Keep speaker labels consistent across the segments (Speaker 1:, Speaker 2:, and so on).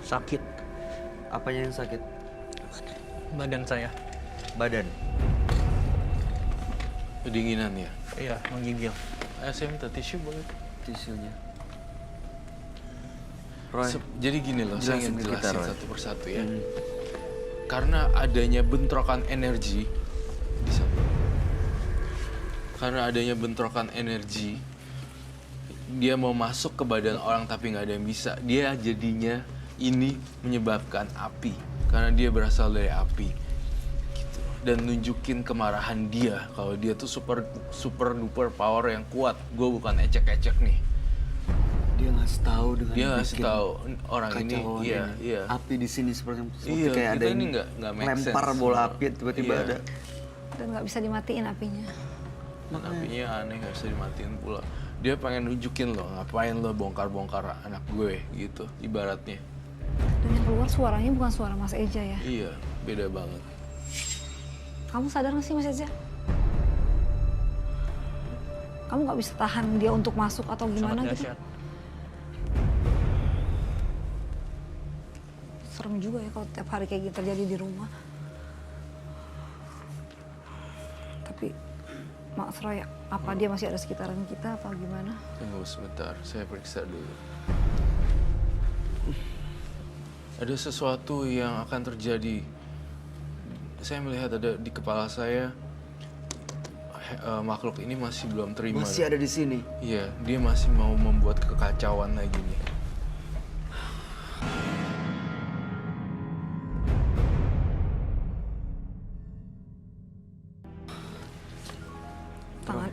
Speaker 1: sakit
Speaker 2: Apanya yang sakit?
Speaker 1: badan saya.
Speaker 2: Badan.
Speaker 3: Kedinginan ya?
Speaker 1: Iya, menggigil.
Speaker 3: Saya minta tisu boleh?
Speaker 2: Tisunya. Roy,
Speaker 3: Jadi gini loh, saya
Speaker 2: jelasin
Speaker 3: ingin
Speaker 2: ke kita,
Speaker 3: jelasin
Speaker 2: Roy.
Speaker 3: satu persatu ya. Karena adanya bentrokan energi di sana. Karena adanya bentrokan energi, dia mau masuk ke badan orang tapi nggak ada yang bisa. Dia jadinya ini menyebabkan api, karena dia berasal dari api. Gitu. Dan nunjukin kemarahan dia kalau dia tuh super duper power yang kuat. Gue bukan ecek-ecek nih.
Speaker 2: dia ngasih tahu dengan
Speaker 3: Dia ngasih
Speaker 2: bikin
Speaker 3: tahu orang ini,
Speaker 2: kacauan
Speaker 3: iya,
Speaker 2: ini.
Speaker 3: iya.
Speaker 2: Api di sini seperti
Speaker 3: Iya,
Speaker 2: kayak ada
Speaker 3: kita ini
Speaker 2: yang
Speaker 3: nggak make
Speaker 2: lempar
Speaker 3: sense.
Speaker 2: bola api tiba-tiba
Speaker 3: Iya.
Speaker 2: ada.
Speaker 4: Dan nggak bisa dimatiin apinya.
Speaker 3: Dan apinya aneh, nggak bisa dimatiin pula. Dia pengen nunjukin lo, ngapain lo bongkar-bongkar anak gue gitu, ibaratnya.
Speaker 4: Dan yang keluar suaranya bukan suara Mas Eja ya.
Speaker 3: Iya, beda banget.
Speaker 4: Kamu sadar nggak sih Mas Eja? Kamu nggak bisa tahan dia untuk masuk atau gimana
Speaker 1: Sangat
Speaker 4: gitu?
Speaker 1: dahsyat.
Speaker 4: Serem juga ya kalau tiap hari kayak gitu terjadi di rumah. Tapi Mas Roy, apa dia masih ada sekitaran kita apa gimana?
Speaker 3: Tunggu sebentar, saya periksa dulu. Ada sesuatu yang akan terjadi. Saya melihat ada di kepala saya, makhluk ini masih belum terima.
Speaker 2: Masih ada di sini.
Speaker 3: Iya, dia masih mau membuat kekacauan lagi nih.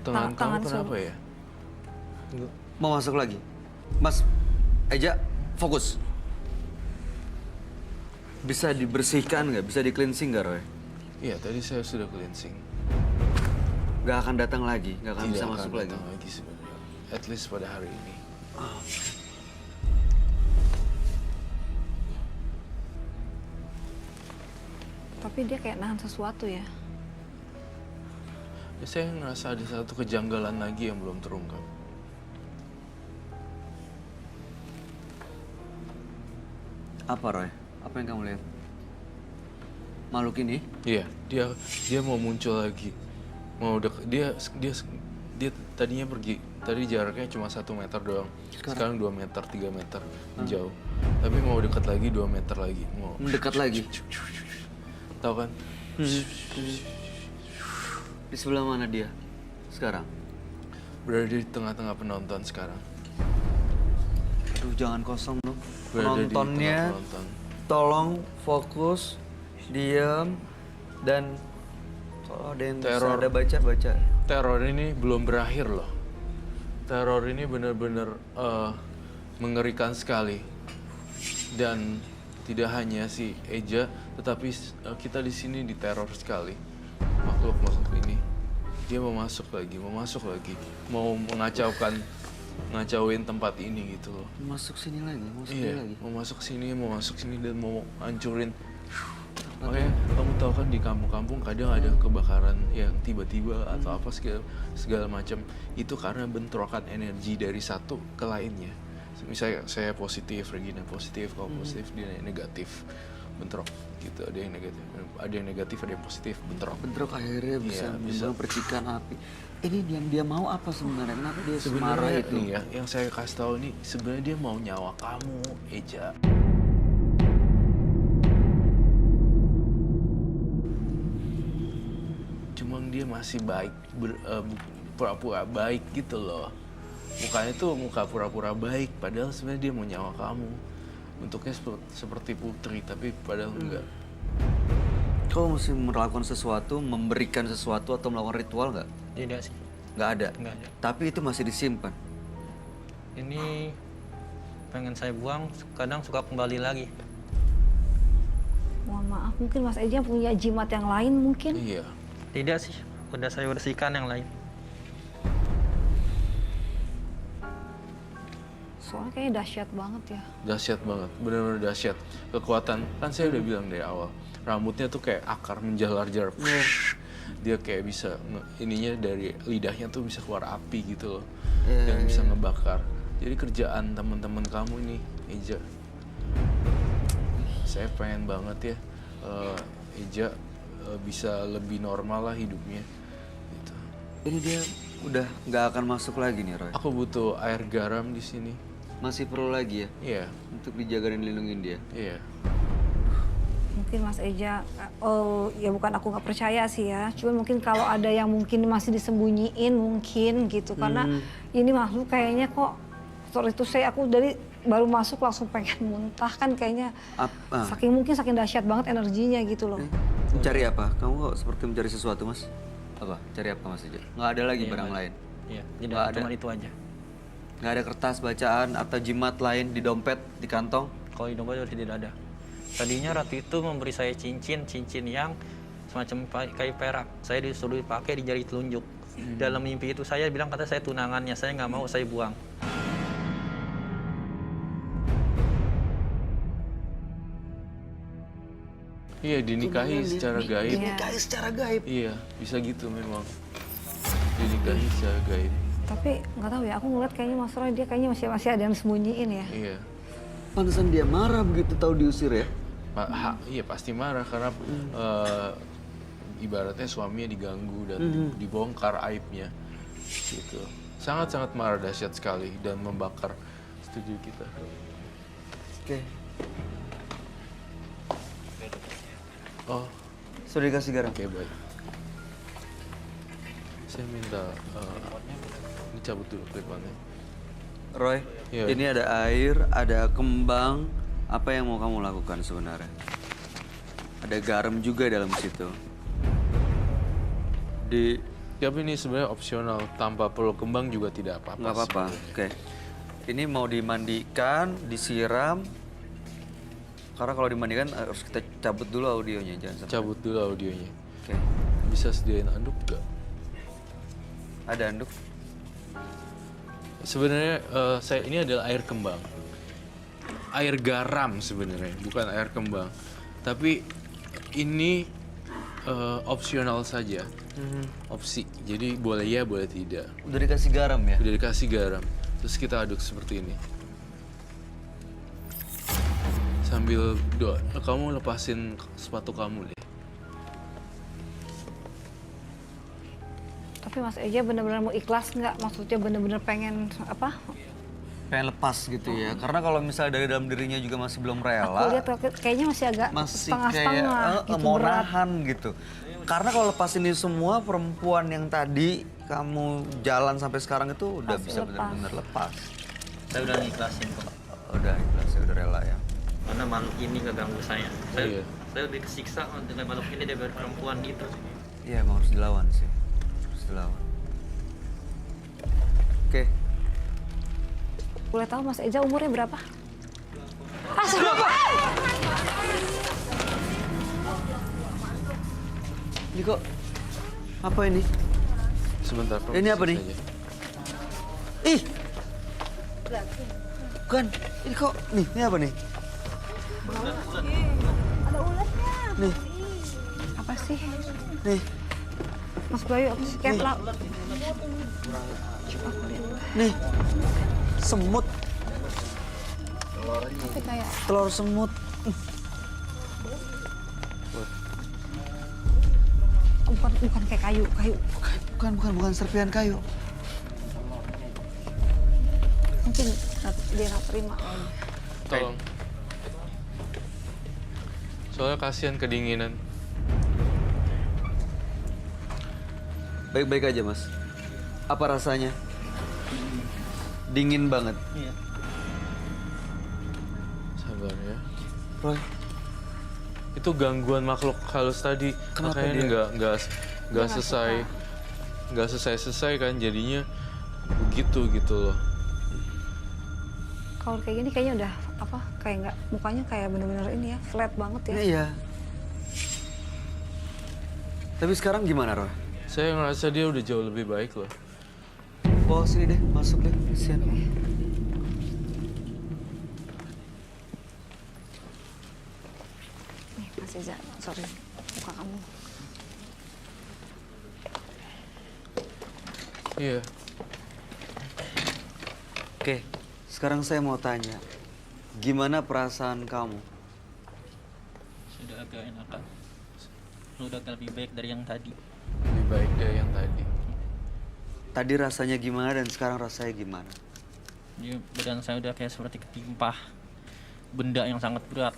Speaker 3: Tangan kamu kenapa ya?
Speaker 2: Mau masuk lagi? Mas Eja, fokus. Bisa dibersihkan nggak? Bisa di-cleansing nggak, Roy?
Speaker 3: Iya, tadi saya sudah cleansing.
Speaker 2: Nggak akan datang lagi, nggak akan
Speaker 3: Tidak
Speaker 2: bisa
Speaker 3: akan
Speaker 2: masuk lagi.
Speaker 3: datang lagi sebenarnya. At least pada hari ini.
Speaker 4: Tapi dia kayak nahan sesuatu ya.
Speaker 3: Ya, saya ngerasa ada satu kejanggalan lagi yang belum terungkap.
Speaker 2: Apa, Roy? Apa yang kamu lihat? Makhluk ini?
Speaker 3: Iya, dia mau muncul lagi. Mau dia tadinya pergi. Tadi jaraknya cuma 1 meter doang. Sekarang 2 meter, 3 meter jauh. Tapi mau dekat lagi 2 meter lagi. Mau
Speaker 2: Mendekat lagi.
Speaker 3: tahu kan?
Speaker 2: Di sebelah mana dia sekarang?
Speaker 3: Berada di tengah-tengah penonton sekarang.
Speaker 2: Aduh, jangan kosong dong.
Speaker 3: Berada di
Speaker 2: Penontonnya,
Speaker 3: tengah penonton.
Speaker 2: tolong fokus, diam, dan kalau ada yang
Speaker 3: Teror.
Speaker 2: bisa ada baca.
Speaker 3: Teror ini belum berakhir loh. Teror ini benar-benar mengerikan sekali. Dan tidak hanya si Eja, tetapi kita di sini diteror sekali. Makhluk-makhluk ini, dia mau masuk lagi, mau ngacauin tempat ini gitu loh.
Speaker 2: Masuk sini lagi, masuk
Speaker 3: Iya,
Speaker 2: sini lagi.
Speaker 3: mau masuk sini dan mau hancurin. Makanya kamu tahu kan di kampung-kampung kadang ada kebakaran yang tiba-tiba atau apa segala macam. Itu karena bentrokan energi dari satu ke lainnya. Misalnya saya positif, Regina positif, kamu positif, dia negatif, bentrok gitu. Ada yang negatif, ada yang positif, bentrok.
Speaker 2: Bentrok akhirnya bisa
Speaker 3: Iya, bisa.
Speaker 2: menimbulkan percikan api. Ini yang dia mau apa sebenarnya? Kenapa dia semarah
Speaker 3: Sebenarnya
Speaker 2: itu?
Speaker 3: nih ya, yang saya kasih tahu nih, sebenarnya dia mau nyawa kamu, Eja. Cuma dia masih baik, pura-pura baik gitu loh. Mukanya tuh muka pura-pura baik, padahal sebenarnya dia mau nyawa kamu. Bentuknya seperti putri, tapi padahal enggak.
Speaker 2: Kau mesti melakukan sesuatu, memberikan sesuatu atau melakukan ritual nggak?
Speaker 1: Tidak sih.
Speaker 2: Nggak ada.
Speaker 1: Nggak ada.
Speaker 2: Tapi itu masih disimpan.
Speaker 1: Ini pengen saya buang, kadang suka kembali lagi.
Speaker 4: Mohon maaf, mungkin Mas Eja punya jimat yang lain mungkin.
Speaker 3: Iya.
Speaker 1: Tidak sih, udah saya bersihkan yang lain.
Speaker 4: Soalnya kayaknya dahsyat banget ya.
Speaker 3: Dahsyat banget, benar-benar dahsyat. Kekuatan, kan saya udah bilang dari awal, rambutnya tuh kayak akar menjalar-jalar. Dia kayak bisa, ininya dari lidahnya tuh bisa keluar api gitu loh. Dan bisa ngebakar. Jadi kerjaan teman-teman kamu ini, Eja. saya pengen banget ya Eja bisa lebih normal lah hidupnya. Gitu.
Speaker 2: Ini dia udah nggak akan masuk lagi nih, Roy.
Speaker 3: Aku butuh air garam di sini.
Speaker 2: Masih perlu lagi ya
Speaker 3: Iya,
Speaker 2: untuk dijaga dan dilindungin dia.
Speaker 3: iya.
Speaker 4: Mungkin Mas Eja, ya bukan aku nggak percaya sih ya. Cuman mungkin kalau ada yang mungkin masih disembunyiin mungkin gitu. Karena ini makhluk kayaknya kok, sorry itu aku dari baru masuk langsung pengen muntah kan kayaknya. Saking dahsyat banget energinya gitu loh.
Speaker 2: Mencari apa? Kamu kok seperti mencari sesuatu, Mas? Apa? Cari apa, Mas Eja? Nggak ada lagi barang lain?
Speaker 1: Iya,
Speaker 2: Nggak
Speaker 1: tidak
Speaker 2: ada.
Speaker 1: cuma itu aja.
Speaker 2: Nggak ada kertas bacaan atau jimat lain di dompet, di kantong?
Speaker 1: Kalau di dompet tidak ada. Tadinya ratu itu memberi saya cincin yang semacam kayak perak. Saya disuruh dipakai di jari telunjuk. Dalam mimpi itu saya bilang kata saya tunangannya, saya nggak mau, saya buang.
Speaker 3: Iya, dinikahi secara gaib.
Speaker 2: Dinikahi secara gaib.
Speaker 3: Iya, bisa gitu memang. Dinikahi secara gaib.
Speaker 4: Tapi nggak tahu ya, aku ngeliat kayaknya Mas Roy dia kayaknya masih ada yang sembunyiin ya.
Speaker 3: Iya.
Speaker 2: Pantesan dia marah begitu tahu diusir ya?
Speaker 3: Iya pasti marah karena ibaratnya suaminya diganggu dan dibongkar aibnya, gitu. Sangat-sangat marah, dahsyat sekali dan membakar studio kita.
Speaker 2: Oke.
Speaker 3: Oh,
Speaker 2: Sudah dikasih garam?
Speaker 3: oke, baik. Saya minta dicabut dulu klipannya.
Speaker 2: Roy,
Speaker 3: Iya.
Speaker 2: ini ada air, ada kembang. Apa yang mau kamu lakukan sebenarnya? Ada garam juga dalam situ.
Speaker 3: Tapi ini sebenarnya opsional, tanpa perlu kembang juga tidak apa-apa.
Speaker 2: Nggak apa-apa.
Speaker 3: sebenarnya.
Speaker 2: Oke. Ini mau dimandikan, disiram. Karena kalau dimandikan harus kita cabut dulu audionya, jangan sampai.
Speaker 3: Cabut dulu audionya.
Speaker 2: Oke.
Speaker 3: Bisa sediain anduk nggak?
Speaker 2: Ada anduk.
Speaker 3: Sebenarnya ini adalah air kembang, air garam sebenarnya, bukan air kembang. Tapi ini opsional saja, opsi. Jadi boleh ya, boleh tidak.
Speaker 2: Udah dikasih garam ya?
Speaker 3: Udah dikasih garam, terus kita aduk seperti ini. Sambil doa, kamu lepasin sepatu kamu deh.
Speaker 4: Tapi Mas Eja benar-benar mau ikhlas nggak? Maksudnya benar-benar pengen apa?
Speaker 2: Pengen lepas gitu ya. Karena kalau misalnya dari dalam dirinya juga masih belum
Speaker 4: Aku
Speaker 2: rela,
Speaker 4: lihat kayaknya masih agak
Speaker 2: masih
Speaker 4: setengah-setengah
Speaker 2: kayak
Speaker 4: gitu
Speaker 2: mau
Speaker 4: berat.
Speaker 2: nahan gitu. Karena kalau lepas ini semua, perempuan yang tadi kamu jalan sampai sekarang itu udah
Speaker 4: Pasti
Speaker 2: bisa
Speaker 4: lepas.
Speaker 2: benar-benar lepas.
Speaker 1: Saya udah ikhlasin kok.
Speaker 2: Udah ikhlas, ya udah rela ya.
Speaker 1: Karena makhluk ini nggak ganggu saya.
Speaker 3: Iya.
Speaker 1: Saya lebih kesiksa dengan makhluk ini daripada perempuan itu.
Speaker 2: Iya, emang harus dilawan sih. Harus dilawan. Oke.
Speaker 4: Boleh tahu Mas Eja umurnya berapa? Berapa?
Speaker 2: Ini kok apa ini?
Speaker 3: Sebentar.
Speaker 2: Ini apa nih?
Speaker 3: saja.
Speaker 2: Ih. Bukan. Ini kok ini apa nih?
Speaker 4: Ada ulatnya.
Speaker 2: Nih,
Speaker 4: Apa sih?
Speaker 2: nih,
Speaker 4: Mas Bayu apa sih? Kayak Coba aku lihat.
Speaker 2: nih. Semut,
Speaker 4: Tapi kayak
Speaker 2: telur semut.
Speaker 4: bukan kayak kayu.
Speaker 2: Bukan serpihan kayu.
Speaker 4: Mungkin dia nggak terima kayaknya.
Speaker 3: Tolong. Soalnya kasihan kedinginan.
Speaker 2: Baik-baik aja, Mas. Apa rasanya? Dingin banget.
Speaker 1: Iya.
Speaker 3: Sabar ya.
Speaker 2: Roy,
Speaker 3: Itu gangguan makhluk halus tadi.
Speaker 2: Kenapa
Speaker 3: Makanya
Speaker 2: dia?
Speaker 3: nggak selesai kan jadinya begitu gitu loh.
Speaker 4: Kalau kayak gini kayaknya udah apa? Kayak nggak mukanya kayak bener-bener ini ya, flat banget ya.
Speaker 2: iya. Tapi sekarang gimana, Roy?
Speaker 3: Saya ngerasa dia udah jauh lebih baik loh.
Speaker 2: Bawa sini deh, masuk deh. Kasian.
Speaker 4: Nih Mas Eja, sorry muka kamu.
Speaker 3: Iya.
Speaker 2: Oke, sekarang saya mau tanya. Gimana perasaan kamu
Speaker 1: udah agak enakan. Udah agak lebih baik dari yang tadi.
Speaker 3: Lebih baik dari yang tadi.
Speaker 2: Tadi rasanya gimana dan sekarang rasanya gimana?
Speaker 1: Jadi badan saya udah kayak seperti ketimpa benda yang sangat berat.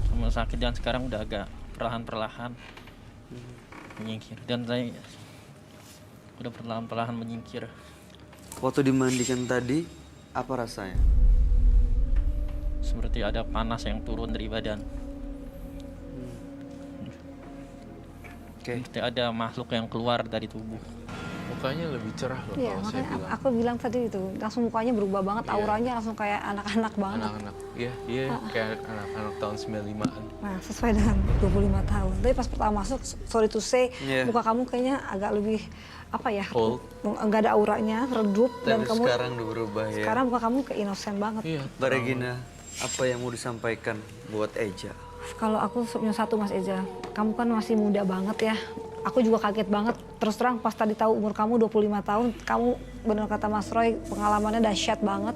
Speaker 1: Sama sakit, dan sekarang udah agak perlahan-perlahan menyingkir. Dan saya udah perlahan-perlahan menyingkir.
Speaker 2: Waktu dimandikan tadi, apa rasanya?
Speaker 1: Seperti ada panas yang turun dari badan.
Speaker 2: Oke.
Speaker 1: Seperti ada makhluk yang keluar dari tubuh.
Speaker 3: Mukanya lebih cerah loh
Speaker 4: Iya,
Speaker 3: kalau saya
Speaker 4: makanya
Speaker 3: bilang.
Speaker 4: aku bilang tadi itu, langsung mukanya berubah banget,
Speaker 3: Iya.
Speaker 4: auranya langsung kayak anak-anak banget.
Speaker 3: Anak-anak, iya, kayak anak-anak tahun 95-an.
Speaker 4: Nah, sesuai dengan 25 tahun. Tapi pas pertama masuk, sorry to say,
Speaker 2: Iya.
Speaker 4: muka kamu kayaknya agak lebih, apa ya,
Speaker 3: Old.
Speaker 4: nggak ada auranya, redup. Dan
Speaker 2: Tapi
Speaker 4: kamu,
Speaker 2: sekarang udah berubah ya.
Speaker 4: sekarang muka kamu kayak innocent banget.
Speaker 3: Iya.
Speaker 2: Mbak Regina, apa yang mau disampaikan buat Eja?
Speaker 4: Kalau aku punya satu Mas Eja, kamu kan masih muda banget ya. Aku juga kaget banget, terus terang pas tadi tahu umur kamu 25 tahun, kamu benar kata Mas Roy, pengalamannya dahsyat banget.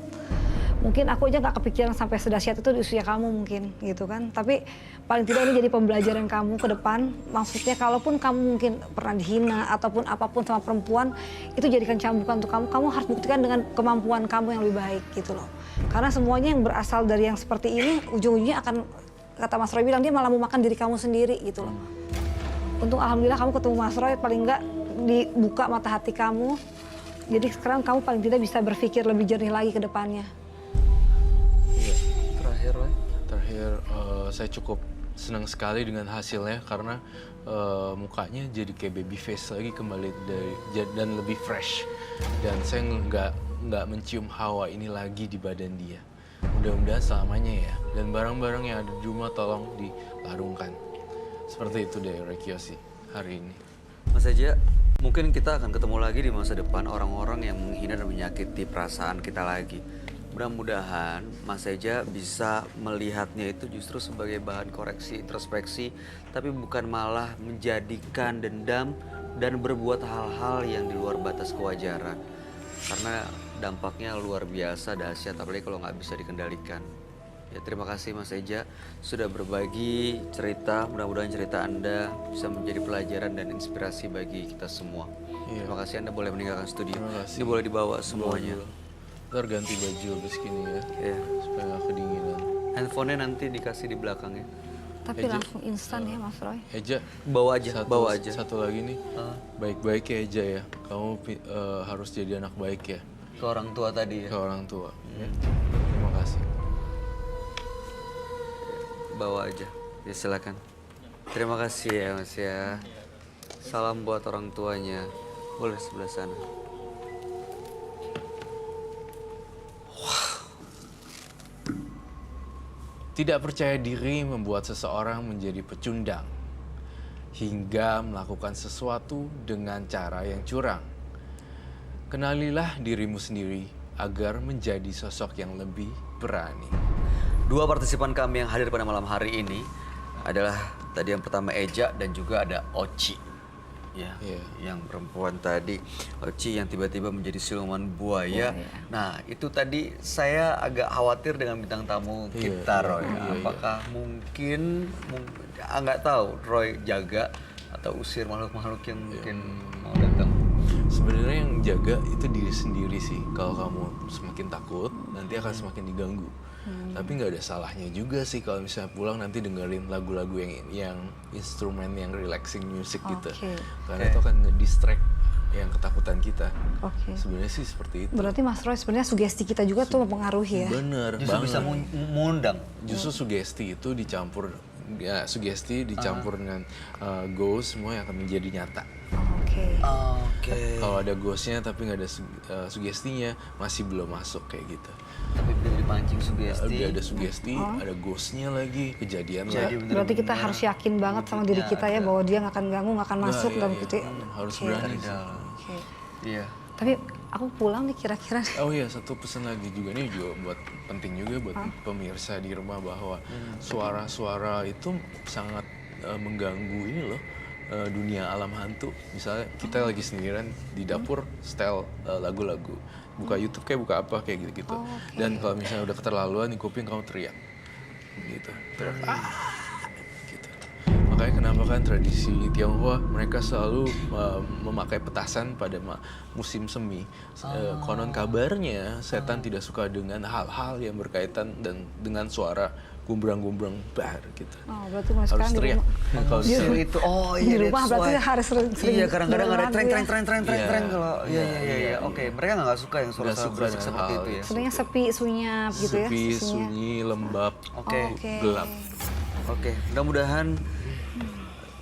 Speaker 4: Mungkin aku aja nggak kepikiran sampai sedahsyat itu di usia kamu mungkin gitu kan. Tapi paling tidak ini jadi pembelajaran kamu ke depan. Maksudnya kalaupun kamu mungkin pernah dihina ataupun apapun sama perempuan, itu jadikan cambukan untuk kamu. Kamu harus buktikan dengan kemampuan kamu yang lebih baik gitu loh. Karena semuanya yang berasal dari yang seperti ini, ujung-ujungnya akan, kata Mas Roy bilang, dia malah mau makan diri kamu sendiri gitu loh. Untung alhamdulillah kamu ketemu Mas Roy, paling enggak dibuka mata hati kamu. Jadi sekarang kamu paling tidak bisa berpikir lebih jernih lagi ke depannya.
Speaker 2: Terakhir, Roy.
Speaker 3: Terakhir, saya cukup senang sekali dengan hasilnya karena mukanya jadi kayak baby face lagi kembali dan lebih fresh. Dan saya nggak mencium hawa ini lagi di badan dia. Mudah-mudahan selamanya ya. Dan barang-barang yang ada di rumah tolong dilarungkan. Seperti itu deh Rekiyoshi hari ini.
Speaker 2: Mas Eja, mungkin kita akan ketemu lagi di masa depan orang-orang yang menghina dan menyakiti perasaan kita lagi. Mudah-mudahan Mas Eja bisa melihatnya itu justru sebagai bahan koreksi, introspeksi, tapi bukan malah menjadikan dendam dan berbuat hal-hal yang di luar batas kewajaran. Karena dampaknya luar biasa dahsyat, apalagi kalau nggak bisa dikendalikan. Ya, terima kasih Mas Eja sudah berbagi cerita. Mudah-mudahan cerita Anda bisa menjadi pelajaran dan inspirasi bagi kita semua.
Speaker 3: Iya.
Speaker 2: Terima kasih Anda boleh meninggalkan studio.
Speaker 3: Terima kasih.
Speaker 2: Ini boleh dibawa semuanya.
Speaker 3: Ntar ganti baju habis gini ya,
Speaker 2: Ya.
Speaker 3: supaya nggak kedinginan.
Speaker 2: Handphonenya nanti dikasih di belakangnya.
Speaker 4: Tapi
Speaker 3: Eja,
Speaker 4: langsung instan ya Mas Roy.
Speaker 3: Eja,
Speaker 2: Bawa aja, bawa aja.
Speaker 3: Satu lagi nih, baik-baik ya Eja ya. Kamu harus jadi anak baik ya
Speaker 2: Ke orang tua tadi ya.
Speaker 3: ke orang tua. Ya. Terima kasih.
Speaker 2: Bawa aja. Ya silakan. Terima kasih ya Mas ya. Salam buat orang tuanya. Boleh sebelah sana.
Speaker 3: Tidak percaya diri membuat seseorang menjadi pecundang hingga melakukan sesuatu dengan cara yang curang. Kenalilah dirimu sendiri agar menjadi sosok yang lebih berani.
Speaker 2: Dua partisipan kami yang hadir pada malam hari ini adalah tadi yang pertama Eja dan juga ada Oci. Ya,
Speaker 3: Iya.
Speaker 2: yang perempuan tadi, Oci yang tiba-tiba menjadi siluman buaya. Nah, itu tadi saya agak khawatir dengan bintang tamu kita, Roy. Apakah mungkin nggak tahu Roy jaga atau usir makhluk-makhluk yang mungkin mau datang.
Speaker 3: Sebenarnya yang jaga itu diri sendiri sih. Kalau kamu semakin takut, nanti akan semakin diganggu. Tapi nggak ada salahnya juga sih kalau misalnya pulang nanti dengerin lagu-lagu yang instrumen yang relaxing music gitu.
Speaker 4: Oke.
Speaker 3: Karena itu akan nge-distract yang ketakutan kita.
Speaker 4: Oke.
Speaker 3: Sebenarnya sih seperti itu.
Speaker 4: Berarti Mas Roy sebenarnya sugesti kita juga tuh mempengaruhi ya.
Speaker 3: Bener
Speaker 2: Justru bisa
Speaker 3: banget.
Speaker 2: mengundang.
Speaker 3: Justru sugesti itu dicampur dengan ghost semua yang akan menjadi nyata.
Speaker 4: Oke.
Speaker 2: Oke.
Speaker 3: Kalau ada ghostnya tapi nggak ada sugestinya masih belum masuk kayak gitu.
Speaker 2: Tapi bisa dipancing sugesti.
Speaker 3: Ada sugesti, ada ghostnya lagi, kejadian lah.
Speaker 2: Jadi
Speaker 4: Berarti kita harus yakin banget sama diri kita ya bahwa dia nggak akan ganggu, nggak akan masuk
Speaker 3: iya,
Speaker 4: dalam
Speaker 3: iya.
Speaker 4: gitu.
Speaker 3: Harus
Speaker 4: Oke.
Speaker 3: berani sih.
Speaker 4: Oke.
Speaker 2: Iya.
Speaker 4: Tapi aku pulang nih kira-kira.
Speaker 3: Oh iya, satu pesan lagi juga nih juga penting juga buat pemirsa di rumah bahwa suara-suara itu sangat mengganggu ini loh, dunia alam hantu. Misalnya kita lagi sendirian di dapur setel lagu-lagu, buka YouTube kayak buka apa kayak gitu-gitu. Dan kalau misalnya udah keterlaluan di kuping kamu teriak gitu. Teriak, kenapa kan tradisi Tionghoa mereka selalu memakai petasan pada musim semi. Konon kabarnya setan tidak suka dengan hal-hal yang berkaitan dan dengan suara gumbrang-gumbrang bar gitu.
Speaker 4: Oh, berarti mulai
Speaker 3: Harus
Speaker 4: sekarang di
Speaker 3: teriak.
Speaker 4: rumah,
Speaker 3: Kalau
Speaker 2: Justru itu, oh iya.
Speaker 4: di rumah
Speaker 2: that's
Speaker 4: berarti
Speaker 2: why.
Speaker 4: harus sering
Speaker 2: Iya, kadang-kadang ada
Speaker 4: dengerin lagu ya.
Speaker 2: tren kalau
Speaker 3: Iya,
Speaker 2: iya. Oke, mereka nggak suka yang
Speaker 3: Nggak
Speaker 2: suara-suara
Speaker 3: suka
Speaker 2: berisik
Speaker 3: dengan
Speaker 2: seperti
Speaker 3: hal
Speaker 2: itu ya.
Speaker 4: Sebenarnya sepi, sunyap gitu ya.
Speaker 3: sepi,
Speaker 4: sisinya.
Speaker 3: sunyi, lembab,
Speaker 2: Oke.
Speaker 3: gelap.
Speaker 2: Oke, mudah-mudahan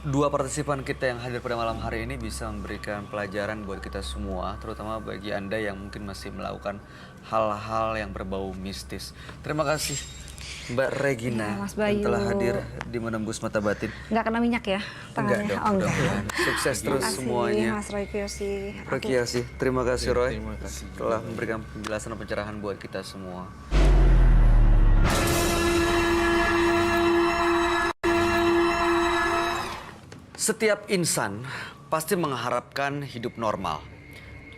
Speaker 2: dua partisipan kita yang hadir pada malam hari ini bisa memberikan pelajaran buat kita semua, terutama bagi Anda yang mungkin masih melakukan hal-hal yang berbau mistis. Terima kasih Mbak Regina
Speaker 4: Ya, Mas
Speaker 2: yang
Speaker 4: Bayu.
Speaker 2: telah hadir di Menembus Mata Batin.
Speaker 4: Nggak kena minyak ya tangannya?
Speaker 2: Enggak dong,
Speaker 4: Oh, enggak.
Speaker 2: mudah-mudahan. Sukses terus
Speaker 4: Makasih,
Speaker 2: semuanya.
Speaker 4: Mas Roy Kiyoshi.
Speaker 2: Rokiasi, terima kasih
Speaker 3: Ya,
Speaker 2: Roy
Speaker 3: terima kasih.
Speaker 2: telah memberikan penjelasan dan pencerahan buat kita semua. Setiap insan pasti mengharapkan hidup normal,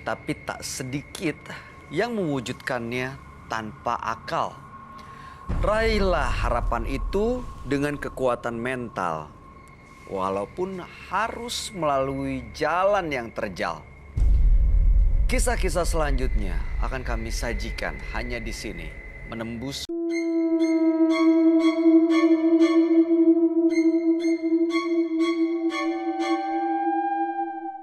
Speaker 2: tapi tak sedikit yang mewujudkannya tanpa akal. Raihlah harapan itu dengan kekuatan mental, walaupun harus melalui jalan yang terjal. Kisah-kisah selanjutnya akan kami sajikan hanya di sini, Menembus